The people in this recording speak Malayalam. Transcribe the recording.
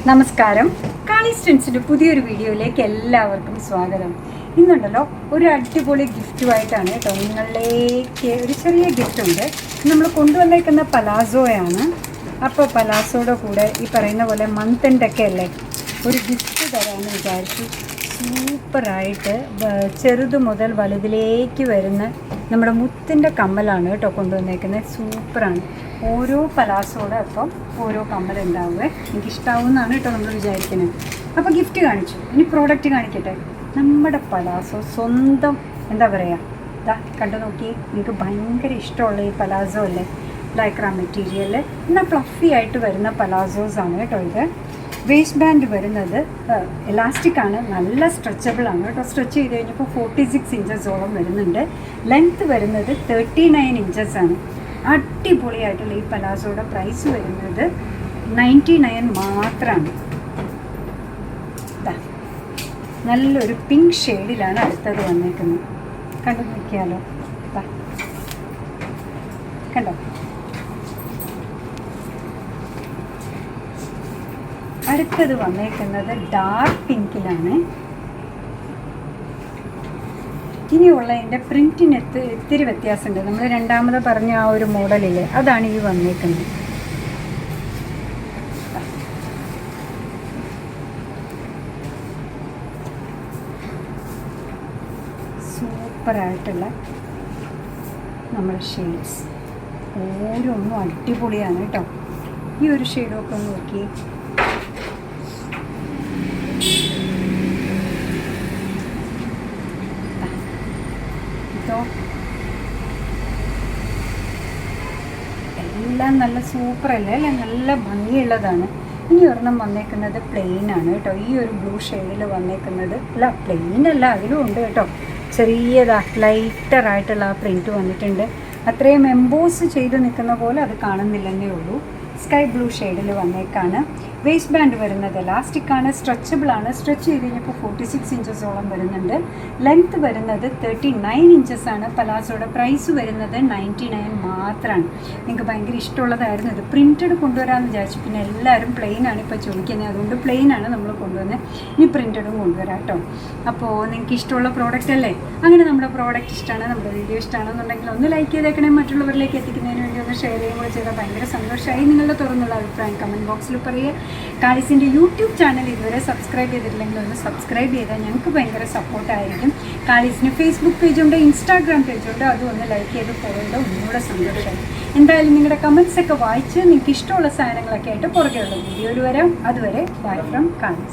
നമസ്കാരം. കാളീസ് ട്രെൻഡ്സിൻ്റെ പുതിയൊരു വീഡിയോയിലേക്ക് എല്ലാവർക്കും സ്വാഗതം. ഇന്നുണ്ടല്ലോ ഒരു അടിപൊളി ഗിഫ്റ്റുമായിട്ടാണ് കേട്ടോ നിങ്ങളിലേക്ക് ഒരു ചെറിയ ഗിഫ്റ്റ് ഉണ്ട്. നമ്മൾ കൊണ്ടുവന്നേക്കുന്ന പലാസോയാണ്. അപ്പോൾ പലാസോയുടെ കൂടെ ഈ പറയുന്ന പോലെ മന്തിൻ്റെയൊക്കെ അല്ലേ ഒരു ഗിഫ്റ്റ് തരാമെന്ന് വിചാരിച്ചു. സൂപ്പറായിട്ട് ചെറുത് മുതൽ വലുതിലേക്ക് വരുന്ന നമ്മുടെ മുത്തിൻ്റെ കമ്മലാണ് കേട്ടോ കൊണ്ടുവന്നേക്കുന്നത്. സൂപ്പറാണ്. ഓരോ പലാസോടെ അപ്പം ഓരോ കമ്മലുണ്ടാവുക. എനിക്കിഷ്ടാവുമെന്നാണ് കേട്ടോ നമ്മൾ വിചാരിക്കുന്നത്. അപ്പോൾ ഗിഫ്റ്റ് കാണിച്ചു, ഇനി പ്രോഡക്റ്റ് കാണിക്കട്ടെ. നമ്മുടെ പലാസോ സ്വന്തം എന്താ പറയുക, ഇതാ കണ്ടു നോക്കി. എനിക്ക് ഭയങ്കര ഇഷ്ടമുള്ള ഈ പലാസോ അല്ലേ, ലൈക്ര മെറ്റീരിയൽ എന്നാൽ ഫ്ലഫി ആയിട്ട് വരുന്ന പലാസോസാണ് കേട്ടോ ഇത്. വേസ്റ്റ് ബാൻഡ് വരുന്നത് എലാസ്റ്റിക് ആണ്, നല്ല സ്ട്രെച്ചബിൾ ആണ് കേട്ടോ. സ്ട്രെച്ച് ചെയ്ത് കഴിഞ്ഞപ്പോൾ 46 ഇഞ്ചസോളം വരുന്നുണ്ട്. ലെങ്ത്ത് വരുന്നത് 39 ഇഞ്ചസ് ആണ്. അടിപൊളിയായിട്ടുള്ള ഈ പലാസോയുടെ പ്രൈസ് വരുന്നത് 99 മാത്രമാണ്. നല്ലൊരു പിങ്ക് ഷെയ്ഡിലാണ് അടുത്തത് വന്നേക്കുന്നത്. കണ്ടു നോക്കിയാലോ, കണ്ടോ. അടുത്തത് വന്നേക്കുന്നത് ഡാർക്ക് പിങ്കിലാണ്. ഇനിയുള്ളതിൻ്റെ പ്രിൻറ്റിന് ഇത്തിരി വ്യത്യാസമുണ്ട്. നമ്മൾ രണ്ടാമത് പറഞ്ഞ ആ ഒരു മോഡലിൽ അതാണ് ഈ വന്നേക്കുന്നത്. സൂപ്പറായിട്ടുള്ള നമ്മുടെ ഷെയ്ഡ്സ് ഓരോന്നും അടിപൊളിയാണ് കേട്ടോ. ഈ ഒരു ഷെയ്ഡൊക്കെ ഒന്ന് നോക്കി. എല്ലാം നല്ല സൂപ്പറല്ലേ അല്ലേ, നല്ല ഭംഗിയുള്ളതാണ്. ഇനി ഒരെണ്ണം വന്നേക്കുന്നത് പ്ലെയിൻ ആണ് കേട്ടോ. ഈ ഒരു ബ്ലൂ ഷെയ്ഡിൽ വന്നേക്കുന്നത് അല്ല, പ്ലെയിൻ അല്ല, അതിലും ഉണ്ട് കേട്ടോ. ചെറിയതാ ലൈറ്ററായിട്ടുള്ള ആ പ്രിൻറ്റ് വന്നിട്ടുണ്ട്. അത്രയും എംബോസ് ചെയ്ത് നിൽക്കുന്ന പോലെ അത് കാണുന്നില്ലെന്നേ ഉള്ളൂ. സ്കൈ ബ്ലൂ ഷെയ്ഡിൽ വന്നേക്കാണ്. വേസ്റ്റ് ബാൻഡ് വരുന്നത് എലാസ്റ്റിക് ആണ്, സ്ട്രെച്ചബിൾ ആണ്. സ്ട്രെച്ച് ചെയ്ത് കഴിഞ്ഞപ്പോൾ 46 ഇഞ്ചസോളം വരുന്നുണ്ട്. ലെങ്ത്ത് വരുന്നത് 39 ഇഞ്ചസ് ആണ്. പലാസോയുടെ പ്രൈസ് വരുന്നത് 99 മാത്രമാണ്. നിങ്ങൾക്ക് ഭയങ്കര ഇഷ്ടമുള്ളതായിരുന്നു ഇത്. പ്രിൻറ്റഡ് കൊണ്ടുവരാമെന്ന് വിചാരിച്ചു, പിന്നെ എല്ലാവരും പ്ലെയിൻ ആണ് ഇപ്പോൾ ചോദിക്കുന്നത്, അതുകൊണ്ട് പ്ലെയിൻ ആണ് നമ്മൾ കൊണ്ടുവന്നത്. ഇനി പ്രിൻറ്റഡും കൊണ്ടുവരാം കേട്ടോ. അപ്പോൾ നിങ്ങൾക്ക് ഇഷ്ടമുള്ള പ്രോഡക്റ്റ് അല്ലേ. അങ്ങനെ നമ്മുടെ പ്രോഡക്റ്റ് ഇഷ്ടമാണ്, നമ്മുടെ വീഡിയോ ഇഷ്ടമാണെന്നുണ്ടെങ്കിൽ ഒന്ന് ലൈക്ക് ചെയ്തേക്കണേ. മറ്റുള്ളവരിലേക്ക് എത്തിക്കുന്നതിന് വേണ്ടി ഒന്ന് ഷെയർ ചെയ്യുമ്പോൾ ചെയ്താൽ ഭയങ്കര സന്തോഷമായി. നിങ്ങളുടെ തുറന്നുള്ള അഭിപ്രായം കമൻറ്റ് ബോക്സിൽ പറയുക. കാളീസിൻ്റെ യൂട്യൂബ് ചാനൽ ഇതുവരെ സബ്സ്ക്രൈബ് ചെയ്തിട്ടില്ലെങ്കിൽ ഒന്ന് സബ്സ്ക്രൈബ് ചെയ്താൽ ഞങ്ങൾക്ക് ഭയങ്കര സപ്പോർട്ടായിരിക്കും. കാളീസിന് ഫേസ്ബുക്ക് പേജുണ്ട്, ഇൻസ്റ്റാഗ്രാം പേജുണ്ട്, അതും ഒന്ന് ലൈക്ക് ചെയ്ത് ഫോളോ ചെയ്താൽ ഒന്നുകൂടെ സന്തോഷമായി. എന്തായാലും നിങ്ങളുടെ കമൻറ്റ്സൊക്കെ വായിച്ച് നിങ്ങൾക്ക് ഇഷ്ടമുള്ള സാധനങ്ങളൊക്കെ ആയിട്ട് പുറകെയുള്ള വീഡിയോയിൽ വരാം. അതുവരെ ബൈ ഫ്രം കാളീസ്.